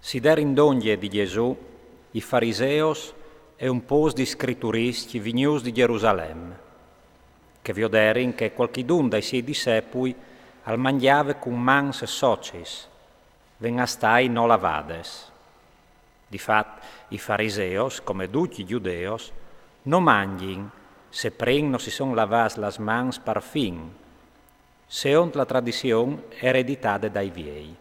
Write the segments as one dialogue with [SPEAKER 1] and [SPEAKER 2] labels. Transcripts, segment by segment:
[SPEAKER 1] Si derin dongie di Gesù, i fariseos e un pos di scritturisti vinius di Gerusalemme, che vioderin che qualchidun dai suoi discepoli al mangiave cum mans e socis, ven astai no lavades. Difat, i fariseos, come tutti i giudeos, non mangin se prin non si son lavas las mans par fin, seont la tradizione ereditata dai viei.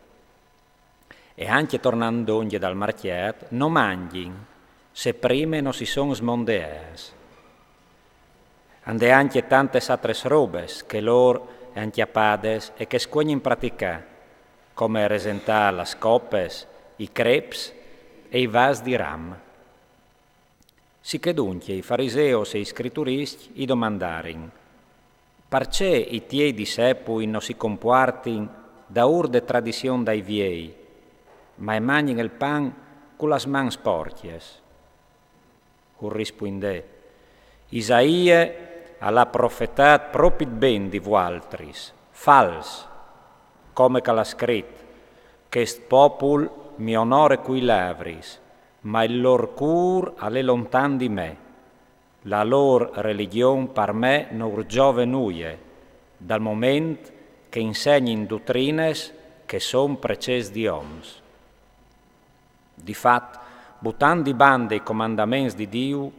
[SPEAKER 1] E anche tornando oggi dal marchiat, non mangin se prime non si son smondees. Ande anche tante altre robes che loro anchiapades e che squognin praticà, come resentà las coppes, i crepes e i vas di ram. Si che dunque i fariseos e i scritturisti i domandarin, perché i tiei discepoli non si comportin da urde tradizione dai viei, ma mangin il pan con las mans porchies? Rispondè, Isaia alla profetat propit ben di vualtris, fals, come che l'ha scritto, che st popul mi onore cui lavris, ma il lor cur alle lontan di me. La lor religion par me non giove nuie, dal moment che insegnin dottrines che son preces di oms. Difat, buttando i bande i comandaments di Dio,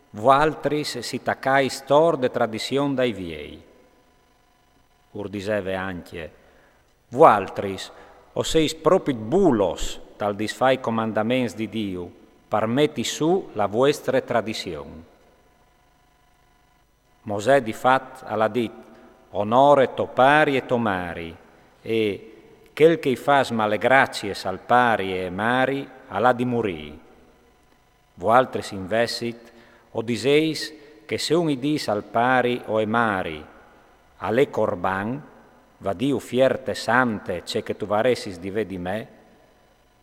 [SPEAKER 1] vualtris si taccai stor de tradizione dai viei. Diseve anche, vualtris o seis propit bulos tal disfai comandaments di Dio, parmetti su la vostra tradizione. Mosè difat alla dit, onore to pari e to mari, e quel che fas male grazie al pari e mari, alla di morì. Vualtris investit, o diseis che se un idis al pari o e mari, alle corban, va Dio fierte sante, ce che tu varessis di ve di me,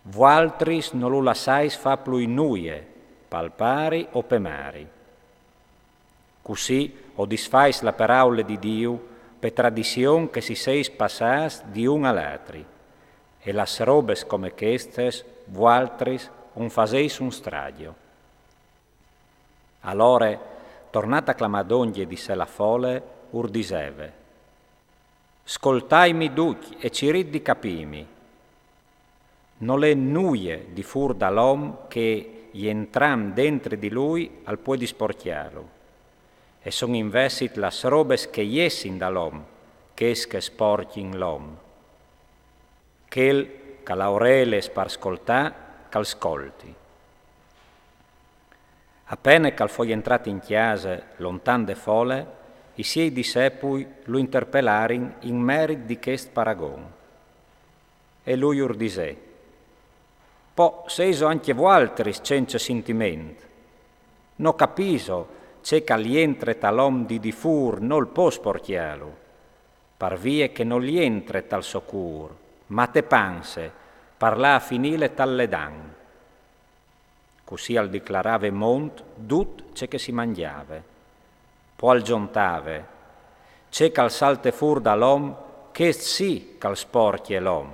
[SPEAKER 1] vualtris non lo lassais fa plui nuie, pal pari o pe mari. Così o disfais la paraula di Dio, per tradizione che si seis passas di un all'altri, e las robes come questes, vualtris, un faseis un stradio. Allora, tornata clamadongie disse la fole, diseve, scoltaimi duc e cirid di capimi, non è nuie di fur dall'om che gli entram dentro di lui al puoi disporchiarlo, e son investit las robes che jessin dall'om, che sporchin l'om. Chel che l'aureles par ascoltà, che ascolti. Appena che foi entrato in chiesa, lontan de fole, i suoi discepoli lo interpellarin in merit di quest paragon. E lui disè, po seiso anche vualtris senza sentiment. No capiso, c'è che gli entre tal'om di difur non può sporchialo, par vie che non gli entre tal socur, ma te panse, parla a finire tal le dan. Così al dichiarave mont, tut c'è che si mangiave. Poi al giuntave, c'è che al salte fur dall'om, che sì che al sporchi è l'om.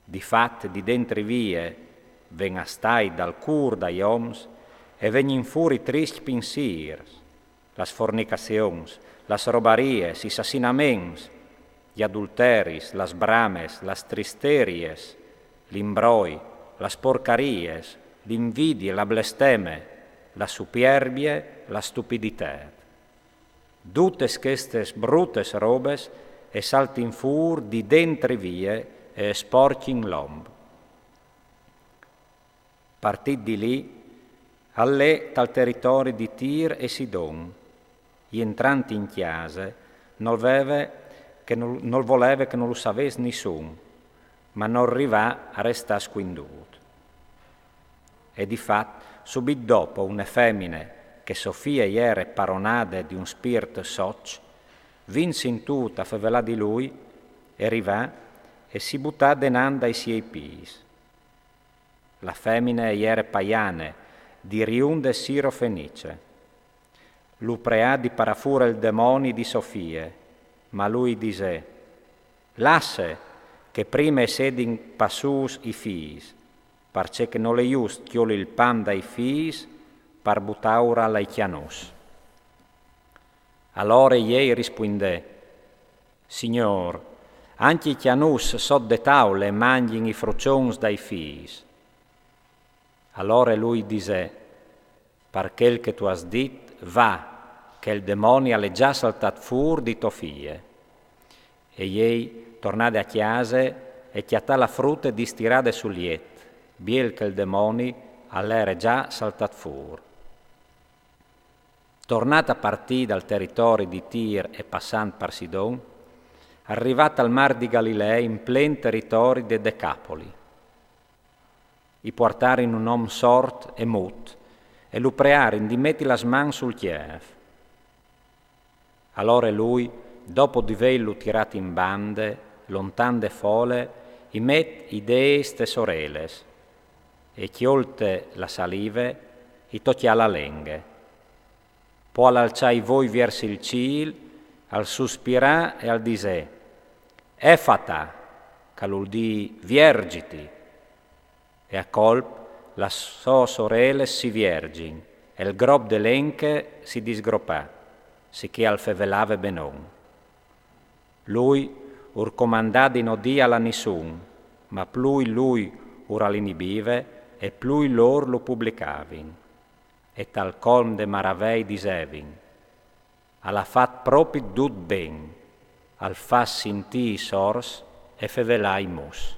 [SPEAKER 1] Difatti di dentri vie, ven astai dal cur dai oms, e vegnin furi trist pensiers, las fornicacions, las robaries, i assassinaments, gli adulteris, las brames, las tristeries, l'imbroi, las porcaries, l'invidie, la blesteme, la superbie, la stupidità. Tutte queste brutte robes e saltin fur di dentri vie e sporchin l'om. Partit di lì, all'è tal territorio di Tir e Sidon, gli entranti in chiesa, non voleva che non lo sapesse nessuno, ma non arrivà a restare squinduto. E difatti, subito dopo, una femmine che Sofia era paronata di un spirito soc, vinse in tutta a favelà di lui, e arrivà e si buttò denanda ai suoi pis. La femmine era paiane, di riunde Siro Fenice. Lu preà di parafura il demoni di Sofie, ma lui disse, lasse, che prima sedin passus i fiis, parce che non le just chioli il pan dai fis, par butaura lai chianus. Allora ei rispondè, Signor, anche i chianus sot de taule mangin i frocions dai fis. Allora lui disse, par quel che tu has dit, va, che il demonio alle già saltat fur di to fie. E ei tornade a chiase e chiatà la frutta di stirade suliet, biel che il demonio all'era già saltat fur. Tornata a partì dal territorio di Tir e passant per Sidon, arrivata al mar di Galilea in plen territorio de Decapoli. I portarin un om sort e mut, e lu prearin di metti las man sul chiev. Allora lui, dopo di vellu tirati in bande, lontan de fole, i met idee ste soreles, e chiolte la salive, i tocchia la lenghe. Poi alciai voi verso il ciel, al sospirà e al disè, Efata, calul di viergiti, e a colp la so sorelle si viergin, e il grob de lenche si disgropà, sicché al fevelave benon. Lui ur comandadi no dia la nissun, ma plui lui ura l'inibive, e plui lor lo publicavin. E tal colm de maravei disevin, alla fat propi dut ben, al fa sintì i sors e fevelai mus.